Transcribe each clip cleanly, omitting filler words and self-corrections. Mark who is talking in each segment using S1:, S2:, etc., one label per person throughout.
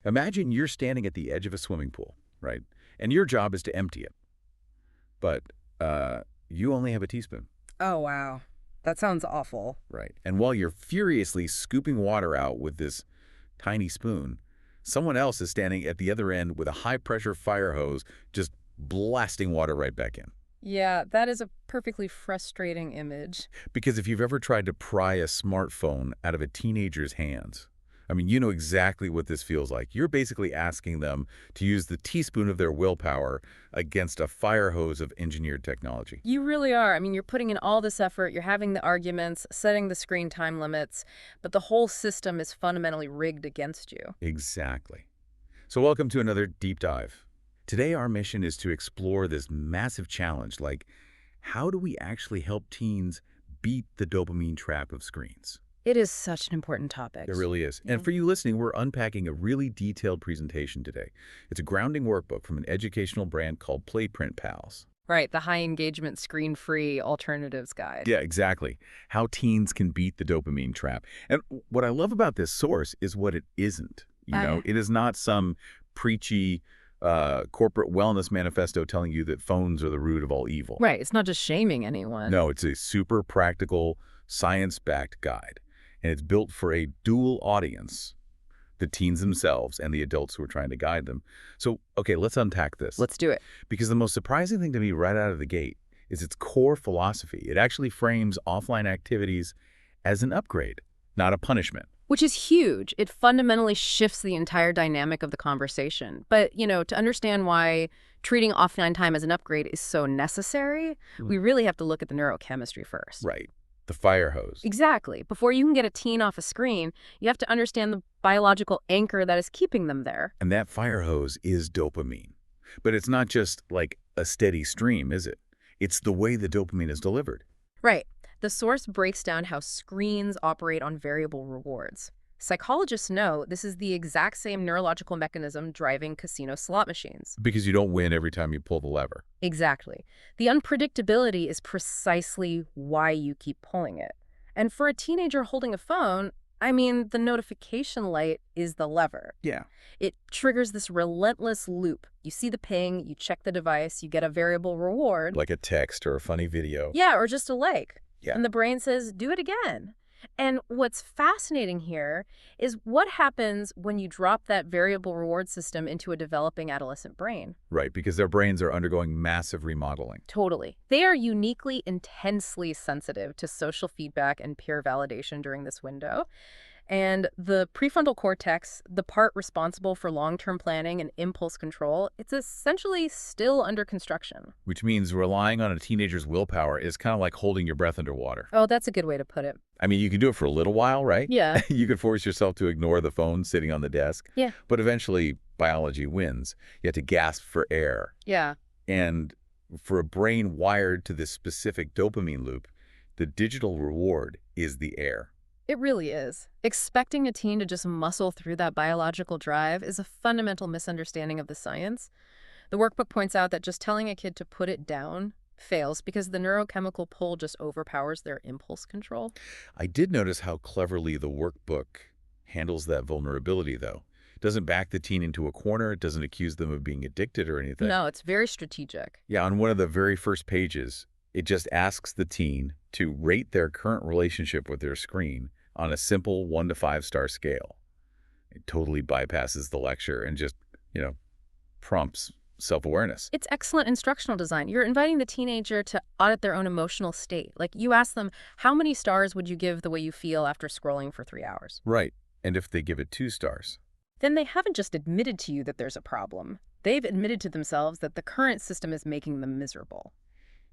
S1: Imagine you're standing at the edge of a swimming pool, right? And your job is to empty it. But you only have a teaspoon.
S2: Oh, wow. That sounds awful.
S1: Right. And while you're furiously scooping water out with this tiny spoon, someone else is standing at the other end with a high-pressure fire hose just blasting water right back in.
S2: Yeah, that is a perfectly frustrating image.
S1: Because if you've ever tried to pry a smartphone out of a teenager's hands, I mean, you know exactly what this feels like. You're basically asking them to use the teaspoon of their willpower against a fire hose of engineered technology.
S2: You really are. I mean, you're putting in all this effort, you're having the arguments, setting the screen time limits, but the whole system is fundamentally rigged against you.
S1: Exactly. So welcome to another deep dive. Today, our mission is to explore this massive challenge, like how do we actually help teens beat the dopamine trap of screens?
S2: It is such an important topic.
S1: It really is. And for you listening, we're unpacking a really detailed presentation today. It's a grounding workbook from an educational brand called Playprint Pals.
S2: Right, the high engagement screen-free alternatives guide.
S1: Yeah, exactly. How teens can beat the dopamine trap. And what I love about this source is what it isn't. It is not some preachy corporate wellness manifesto telling you that phones are the root of all evil.
S2: Right, it's not just shaming anyone.
S1: No, it's a super practical, science-backed guide. And it's built for a dual audience, the teens themselves and the adults who are trying to guide them. So, okay, let's unpack this.
S2: Let's do it.
S1: Because the most surprising thing to me right out of the gate is its core philosophy. It actually frames offline activities as an upgrade, not a punishment.
S2: Which is huge. It fundamentally shifts the entire dynamic of the conversation. But, to understand why treating offline time as an upgrade is so necessary, we really have to look at the neurochemistry first.
S1: Right. The fire hose.
S2: Exactly. Before you can get a teen off a screen, you have to understand the biological anchor that is keeping them there.
S1: And that fire hose is dopamine. But it's not just like a steady stream, is it? It's the way the dopamine is delivered.
S2: Right. The source breaks down how screens operate on variable rewards. Psychologists know this is the exact same neurological mechanism driving casino slot machines.
S1: Because you don't win every time you pull the lever.
S2: Exactly. The unpredictability is precisely why you keep pulling it. And for a teenager holding a phone, the notification light is the lever.
S1: Yeah.
S2: It triggers this relentless loop. You see the ping, you check the device, you get a variable reward.
S1: Like a text or a funny video.
S2: Yeah, or just a like.
S1: Yeah.
S2: And the brain says, do it again. And what's fascinating here is what happens when you drop that variable reward system into a developing adolescent brain.
S1: Right, because their brains are undergoing massive remodeling.
S2: Totally. They are uniquely, intensely sensitive to social feedback and peer validation during this window. And the prefrontal cortex, the part responsible for long-term planning and impulse control, it's essentially still under construction.
S1: Which means relying on a teenager's willpower is kind of like holding your breath underwater.
S2: Oh, that's a good way to put it.
S1: I mean, you can do it for a little while, right?
S2: Yeah.
S1: You could force yourself to ignore the phone sitting on the desk.
S2: Yeah.
S1: But eventually, biology wins. You have to gasp for air.
S2: Yeah.
S1: And for a brain wired to this specific dopamine loop, the digital reward is the air.
S2: It really is. Expecting a teen to just muscle through that biological drive is a fundamental misunderstanding of the science. The workbook points out that just telling a kid to put it down fails because the neurochemical pull just overpowers their impulse control.
S1: I did notice how cleverly the workbook handles that vulnerability, though. It doesn't back the teen into a corner. It doesn't accuse them of being addicted or anything.
S2: No, it's very strategic.
S1: Yeah, on one of the very first pages, it just asks the teen to rate their current relationship with their screen on a simple 1 to 5 star scale. It totally bypasses the lecture and just, prompts self-awareness.
S2: It's excellent instructional design. You're inviting the teenager to audit their own emotional state. Like you ask them, how many stars would you give the way you feel after scrolling for 3 hours?
S1: Right. And if they give it 2 stars?
S2: Then they haven't just admitted to you that there's a problem. They've admitted to themselves that the current system is making them miserable.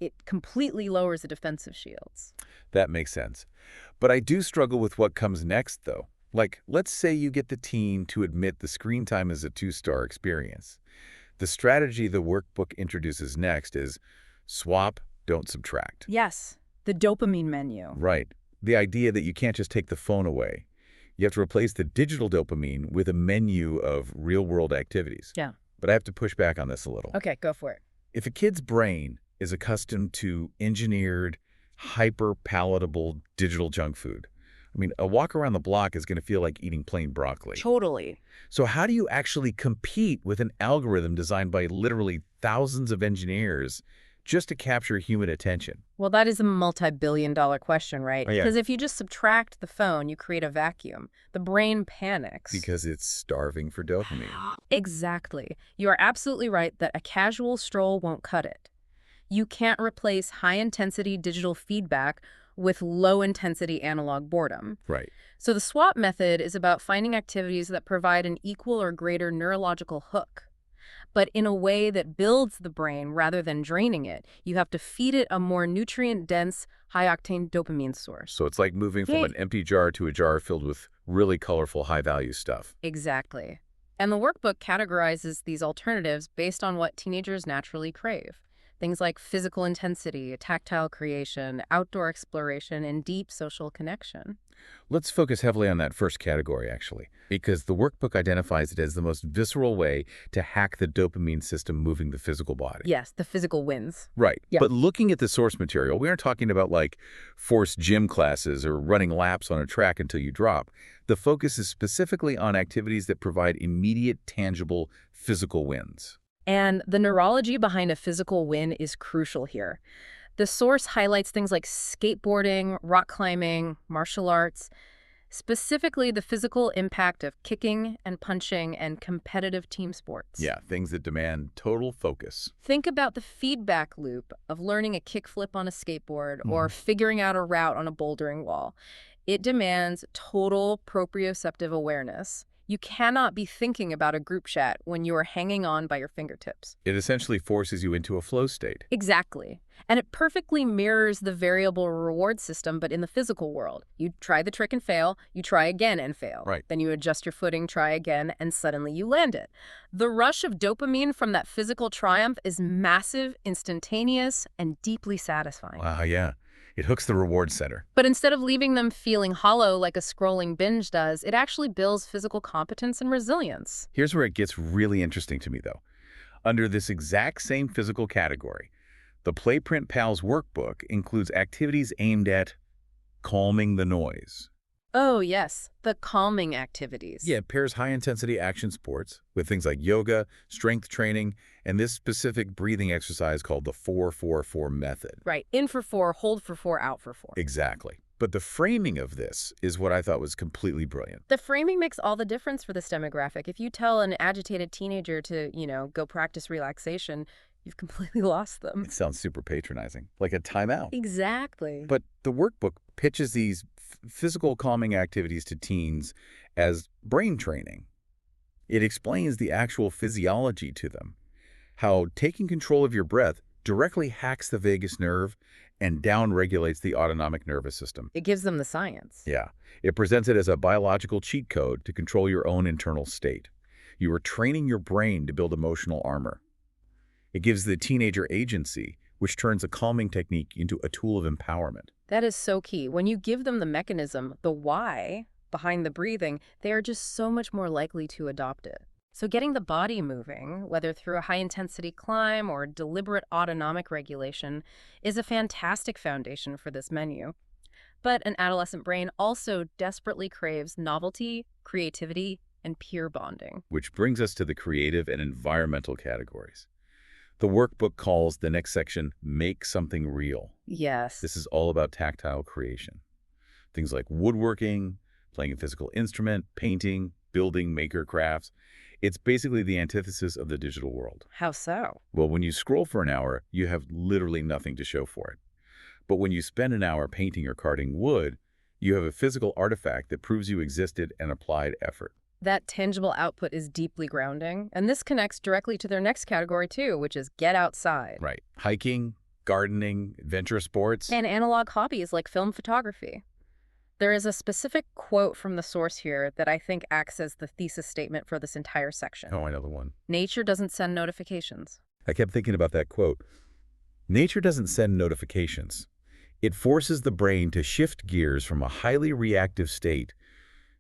S2: It completely lowers the defensive shields.
S1: That makes sense. But I do struggle with what comes next, though. Like, let's say you get the teen to admit the screen time is a 2-star experience. The strategy the workbook introduces next is swap, don't subtract.
S2: Yes, the dopamine menu.
S1: Right. The idea that you can't just take the phone away. You have to replace the digital dopamine with a menu of real-world activities.
S2: Yeah.
S1: But I have to push back on this a little.
S2: Okay, go for it.
S1: If a kid's brain is accustomed to engineered, hyper-palatable digital junk food, I mean, a walk around the block is going to feel like eating plain broccoli.
S2: Totally.
S1: So how do you actually compete with an algorithm designed by literally thousands of engineers just to capture human attention?
S2: Well, that is a multi-billion-dollar question, right?
S1: Oh, yeah.
S2: Because if you just subtract the phone, you create a vacuum. The brain panics.
S1: Because it's starving for dopamine.
S2: Exactly. You are absolutely right that a casual stroll won't cut it. You can't replace high-intensity digital feedback with low-intensity analog boredom.
S1: Right.
S2: So the swap method is about finding activities that provide an equal or greater neurological hook, but in a way that builds the brain rather than draining it. You have to feed it a more nutrient-dense, high-octane dopamine source.
S1: So it's like moving from
S2: Yay.
S1: an empty jar to a jar filled with really colorful, high-value stuff.
S2: Exactly. And the workbook categorizes these alternatives based on what teenagers naturally crave. Things like physical intensity, tactile creation, outdoor exploration, and deep social connection.
S1: Let's focus heavily on that first category, actually, because the workbook identifies it as the most visceral way to hack the dopamine system moving the physical body.
S2: Yes, the physical wins.
S1: Right.
S2: Yeah.
S1: But looking at the source material, we aren't talking about like forced gym classes or running laps on a track until you drop. The focus is specifically on activities that provide immediate, tangible physical wins.
S2: And the neurology behind a physical win is crucial here. The source highlights things like skateboarding, rock climbing, martial arts, specifically the physical impact of kicking and punching and competitive team sports.
S1: Yeah, things that demand total focus.
S2: Think about the feedback loop of learning a kickflip on a skateboard or figuring out a route on a bouldering wall. It demands total proprioceptive awareness. You cannot be thinking about a group chat when you are hanging on by your fingertips.
S1: It essentially forces you into a flow state.
S2: Exactly. And it perfectly mirrors the variable reward system, but in the physical world. You try the trick and fail, you try again and fail.
S1: Right.
S2: Then you adjust your footing, try again, and suddenly you land it. The rush of dopamine from that physical triumph is massive, instantaneous, and deeply satisfying.
S1: Wow, yeah. It hooks the reward center.
S2: But instead of leaving them feeling hollow like a scrolling binge does, it actually builds physical competence and resilience.
S1: Here's where it gets really interesting to me, though. Under this exact same physical category, the Playprint Pals workbook includes activities aimed at calming the noise.
S2: Oh, yes, the calming activities.
S1: Yeah, it pairs high-intensity action sports with things like yoga, strength training, and this specific breathing exercise called the 4-4-4 method.
S2: Right, in for 4, hold for 4, out for 4.
S1: Exactly. But the framing of this is what I thought was completely brilliant.
S2: The framing makes all the difference for this demographic. If you tell an agitated teenager to, go practice relaxation, you've completely lost them.
S1: It sounds super patronizing, like a timeout.
S2: Exactly.
S1: But the workbook pitches these physical calming activities to teens as brain training. It explains the actual physiology to them, how taking control of your breath directly hacks the vagus nerve and downregulates the autonomic nervous system.
S2: It gives them the science.
S1: Yeah, it presents it as a biological cheat code to control your own internal state. You are training your brain to build emotional armor. It gives the teenager agency, which turns a calming technique into a tool of empowerment.
S2: That is so key. When you give them the mechanism, the why behind the breathing, they are just so much more likely to adopt it. So getting the body moving, whether through a high-intensity climb or deliberate autonomic regulation, is a fantastic foundation for this menu. But an adolescent brain also desperately craves novelty, creativity, and peer bonding.
S1: Which brings us to the creative and environmental categories. The workbook calls the next section, Make Something Real.
S2: Yes.
S1: This is all about tactile creation. Things like woodworking, playing a physical instrument, painting, building maker crafts. It's basically the antithesis of the digital world.
S2: How so?
S1: Well, when you scroll for an hour, you have literally nothing to show for it. But when you spend an hour painting or carving wood, you have a physical artifact that proves you existed and applied effort.
S2: That tangible output is deeply grounding, and this connects directly to their next category too, which is get outside.
S1: Right. Hiking, gardening, adventure sports.
S2: And analog hobbies like film photography. There is a specific quote from the source here that I think acts as the thesis statement for this entire section.
S1: Oh, I know the one.
S2: Nature doesn't send notifications.
S1: I kept thinking about that quote. Nature doesn't send notifications. It forces the brain to shift gears from a highly reactive state,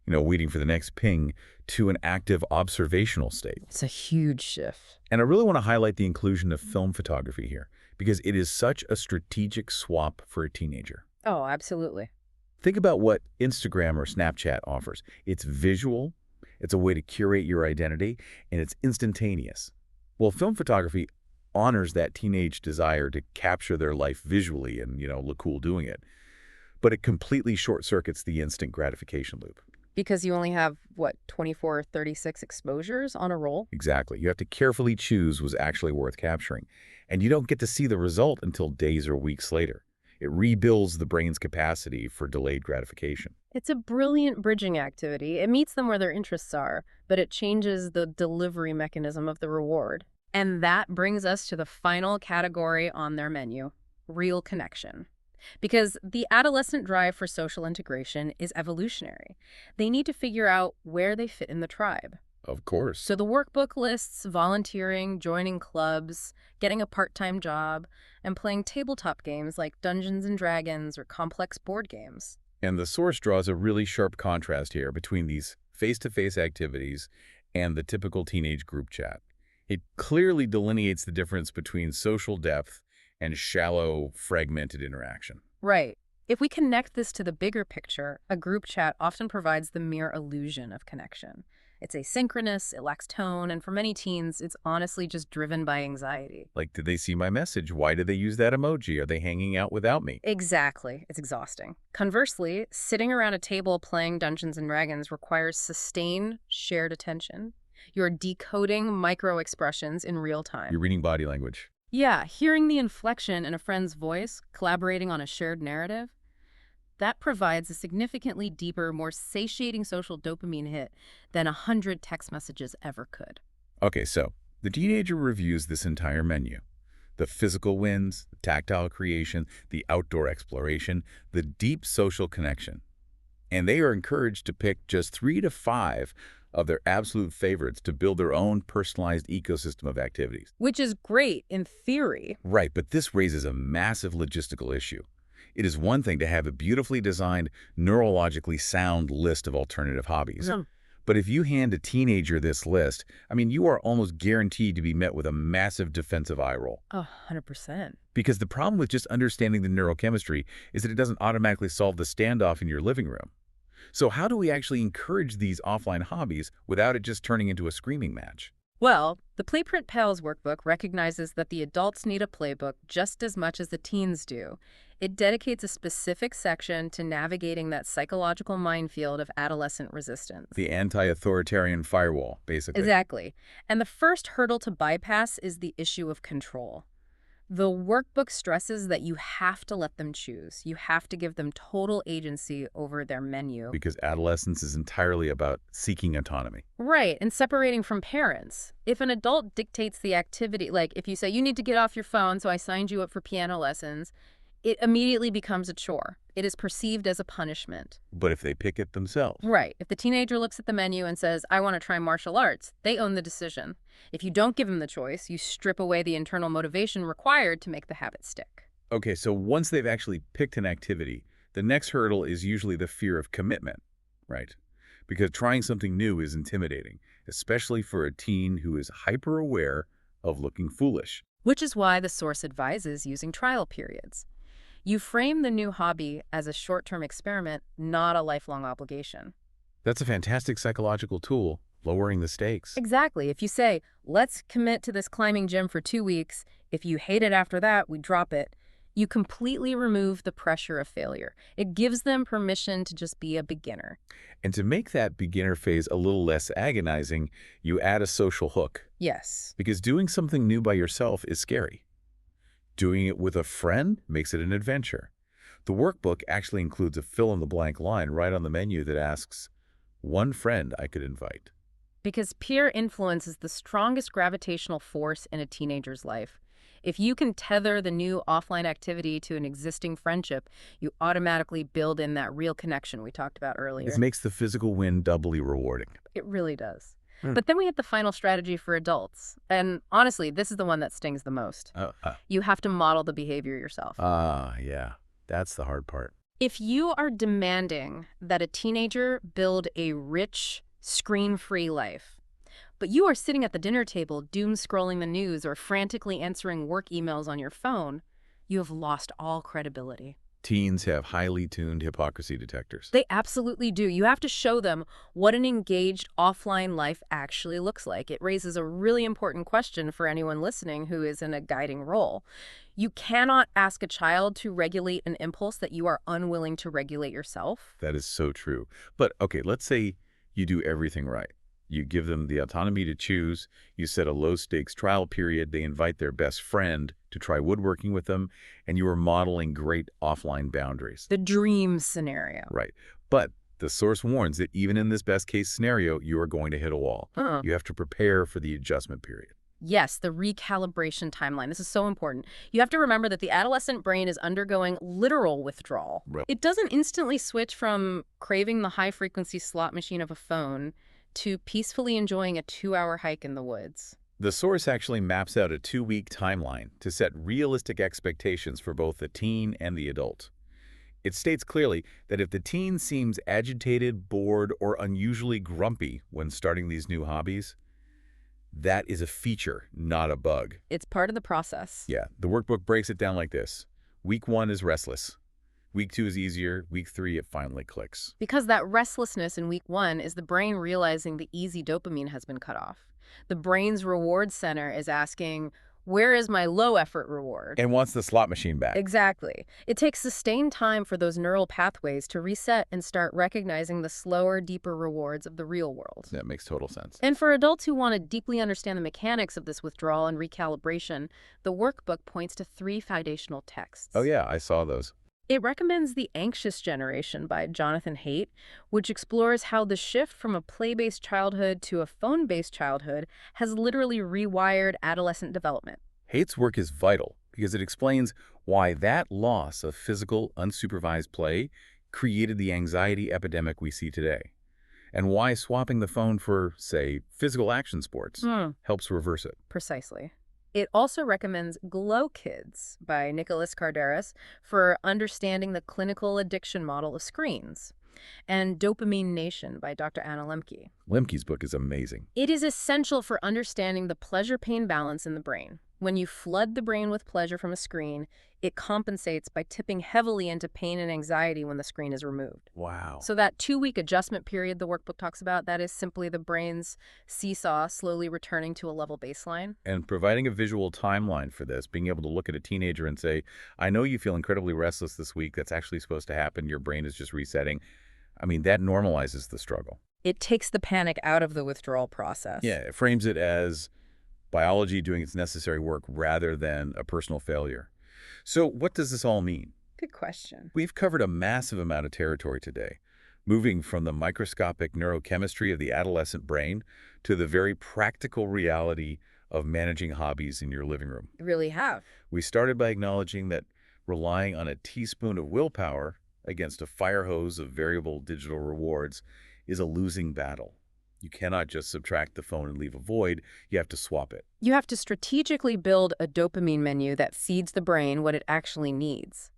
S1: waiting for the next ping, to an active observational state.
S2: It's a huge shift.
S1: And I really want to highlight the inclusion of film photography here, because it is such a strategic swap for a teenager.
S2: Oh, absolutely.
S1: Think about what Instagram or Snapchat offers. It's visual, it's a way to curate your identity, and it's instantaneous. Well, film photography honors that teenage desire to capture their life visually and, look cool doing it. But it completely short-circuits the instant gratification loop.
S2: Because you only have, what, 24 or 36 exposures on a roll?
S1: Exactly. You have to carefully choose what's actually worth capturing. And you don't get to see the result until days or weeks later. It rebuilds the brain's capacity for delayed gratification.
S2: It's a brilliant bridging activity. It meets them where their interests are, but it changes the delivery mechanism of the reward. And that brings us to the final category on their menu, real connection. Because the adolescent drive for social integration is evolutionary. They need to figure out where they fit in the tribe.
S1: Of course.
S2: So the workbook lists volunteering, joining clubs, getting a part-time job, and playing tabletop games like Dungeons and Dragons or complex board games.
S1: And the source draws a really sharp contrast here between these face-to-face activities and the typical teenage group chat. It clearly delineates the difference between social depth and shallow, fragmented interaction.
S2: Right. If we connect this to the bigger picture, a group chat often provides the mere illusion of connection. It's asynchronous, it lacks tone, and for many teens, it's honestly just driven by anxiety.
S1: Like, did they see my message? Why did they use that emoji? Are they hanging out without me?
S2: Exactly. It's exhausting. Conversely, sitting around a table playing Dungeons and Dragons requires sustained, shared attention. You're decoding micro-expressions in real time.
S1: You're reading body language.
S2: Yeah, hearing the inflection in a friend's voice, collaborating on a shared narrative, that provides a significantly deeper, more satiating social dopamine hit than 100 text messages ever could.
S1: Okay, so the teenager reviews this entire menu. The physical wins, the tactile creation, the outdoor exploration, the deep social connection. And they are encouraged to pick just 3 to 5 of their absolute favorites to build their own personalized ecosystem of activities.
S2: Which is great in theory.
S1: Right, but this raises a massive logistical issue. It is one thing to have a beautifully designed, neurologically sound list of alternative hobbies. But if you hand a teenager this list, you are almost guaranteed to be met with a massive defensive eye roll.
S2: 100%.
S1: Because the problem with just understanding the neurochemistry is that it doesn't automatically solve the standoff in your living room. So how do we actually encourage these offline hobbies without it just turning into a screaming match?
S2: Well, the Playprint Pals workbook recognizes that the adults need a playbook just as much as the teens do. It dedicates a specific section to navigating that psychological minefield of adolescent resistance.
S1: The anti-authoritarian firewall, basically.
S2: Exactly. And the first hurdle to bypass is the issue of control. The workbook stresses that you have to let them choose. You have to give them total agency over their menu.
S1: Because adolescence is entirely about seeking autonomy.
S2: Right, and separating from parents. If an adult dictates the activity, like if you say, you need to get off your phone, so I signed you up for piano lessons, it immediately becomes a chore. It is perceived as a punishment.
S1: But if they pick it themselves.
S2: Right. If the teenager looks at the menu and says, I want to try martial arts, they own the decision. If you don't give them the choice, you strip away the internal motivation required to make the habit stick.
S1: Okay, so once they've actually picked an activity, the next hurdle is usually the fear of commitment, right? Because trying something new is intimidating, especially for a teen who is hyper-aware of looking foolish.
S2: Which is why the source advises using trial periods. You frame the new hobby as a short-term experiment, not a lifelong obligation.
S1: That's a fantastic psychological tool, lowering the stakes.
S2: Exactly. If you say, let's commit to this climbing gym for 2 weeks, if you hate it after that, we drop it, you completely remove the pressure of failure. It gives them permission to just be a beginner.
S1: And to make that beginner phase a little less agonizing, you add a social hook.
S2: Yes.
S1: Because doing something new by yourself is scary. Doing it with a friend makes it an adventure. The workbook actually includes a fill-in-the-blank line right on the menu that asks, one friend I could invite.
S2: Because peer influence is the strongest gravitational force in a teenager's life. If you can tether the new offline activity to an existing friendship, you automatically build in that real connection we talked about earlier.
S1: This makes the physical win doubly rewarding.
S2: It really does. But then we hit the final strategy for adults. And honestly, this is the one that stings the most. You have to model the behavior yourself.
S1: Yeah. That's the hard part.
S2: If you are demanding that a teenager build a rich, screen-free life, but you are sitting at the dinner table doom-scrolling the news or frantically answering work emails on your phone, you have lost all credibility.
S1: Teens have highly tuned hypocrisy detectors.
S2: They absolutely do. You have to show them what an engaged offline life actually looks like. It raises a really important question for anyone listening who is in a guiding role. You cannot ask a child to regulate an impulse that you are unwilling to regulate yourself.
S1: That is so true. But okay, let's say you do everything right. You give them the autonomy to choose, you set a low-stakes trial period, they invite their best friend to try woodworking with them, and you are modeling great offline boundaries.
S2: The dream scenario.
S1: Right. But the source warns that even in this best-case scenario, you are going to hit a wall.
S2: Uh-uh.
S1: You have to prepare for the adjustment period.
S2: Yes, the recalibration timeline. This is so important. You have to remember that the adolescent brain is undergoing literal withdrawal.
S1: Right.
S2: It doesn't instantly switch from craving the high-frequency slot machine of a phone to peacefully enjoying a 2-hour hike in the woods.
S1: The source actually maps out a 2-week timeline to set realistic expectations for both the teen and the adult. It states clearly that if the teen seems agitated, bored, or unusually grumpy when starting these new hobbies, that is a feature, not a bug.
S2: It's part of the process.
S1: Yeah, the workbook breaks it down like this. Week 1 is restless. Week 2 is easier. Week 3, it finally clicks.
S2: Because that restlessness in week 1 is the brain realizing the easy dopamine has been cut off. The brain's reward center is asking, where is my low-effort reward?
S1: And wants the slot machine back.
S2: Exactly. It takes sustained time for those neural pathways to reset and start recognizing the slower, deeper rewards of the real world.
S1: That makes total sense.
S2: And for adults who want to deeply understand the mechanics of this withdrawal and recalibration, the workbook points to 3 foundational texts.
S1: Oh yeah, I saw those.
S2: It recommends The Anxious Generation by Jonathan Haidt, which explores how the shift from a play-based childhood to a phone-based childhood has literally rewired adolescent development.
S1: Haidt's work is vital because it explains why that loss of physical, unsupervised play created the anxiety epidemic we see today, and why swapping the phone for, say, physical action sports helps reverse it.
S2: Precisely. It also recommends Glow Kids by Nicholas Carderas for understanding the clinical addiction model of screens, and Dopamine Nation by Dr. Anna Lemke.
S1: Lemke's book is amazing.
S2: It is essential for understanding the pleasure-pain balance in the brain. When you flood the brain with pleasure from a screen, it compensates by tipping heavily into pain and anxiety when the screen is removed.
S1: Wow.
S2: So that 2-week adjustment period the workbook talks about, that is simply the brain's seesaw slowly returning to a level baseline.
S1: And providing a visual timeline for this, being able to look at a teenager and say, I know you feel incredibly restless this week. That's actually supposed to happen. Your brain is just resetting. I mean, that normalizes the struggle.
S2: It takes the panic out of the withdrawal process.
S1: Yeah, it frames it as biology doing its necessary work rather than a personal failure. So what does this all mean?
S2: Good question.
S1: We've covered a massive amount of territory today, moving from the microscopic neurochemistry of the adolescent brain to the very practical reality of managing hobbies in your living room.
S2: You really have.
S1: We started by acknowledging that relying on a teaspoon of willpower against a fire hose of variable digital rewards is a losing battle. You cannot just subtract the phone and leave a void. You have to swap it.
S2: You have to strategically build a dopamine menu that feeds the brain what it actually needs.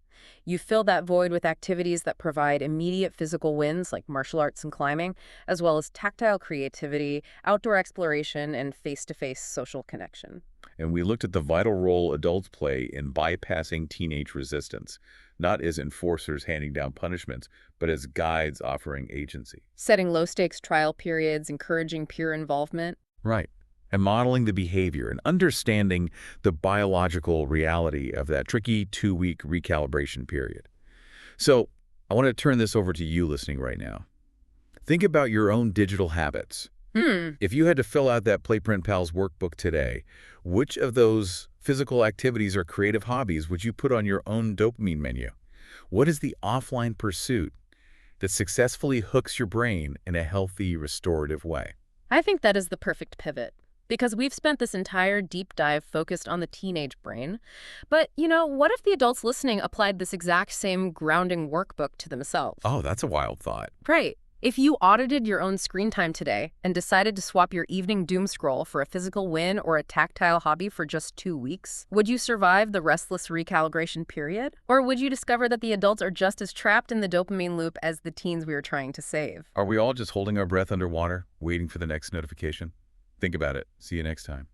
S2: You fill that void with activities that provide immediate physical wins like martial arts and climbing, as well as tactile creativity, outdoor exploration, and face-to-face social connection.
S1: And we looked at the vital role adults play in bypassing teenage resistance, not as enforcers handing down punishments, but as guides offering agency.
S2: Setting low-stakes trial periods, encouraging peer involvement.
S1: Right. And modeling the behavior and understanding the biological reality of that tricky 2-week recalibration period. So I want to turn this over to you listening right now. Think about your own digital habits. If you had to fill out that Playprint Pals workbook today, which of those physical activities or creative hobbies would you put on your own dopamine menu? What is the offline pursuit that successfully hooks your brain in a healthy, restorative way?
S2: I think that is the perfect pivot, because we've spent this entire deep dive focused on the teenage brain. But, what if the adults listening applied this exact same grounding workbook to themselves?
S1: Oh, that's a wild thought.
S2: Right. If you audited your own screen time today and decided to swap your evening doom scroll for a physical win or a tactile hobby for just 2 weeks, would you survive the restless recalibration period? Or would you discover that the adults are just as trapped in the dopamine loop as the teens we are trying to save?
S1: Are we all just holding our breath underwater, waiting for the next notification? Think about it. See you next time.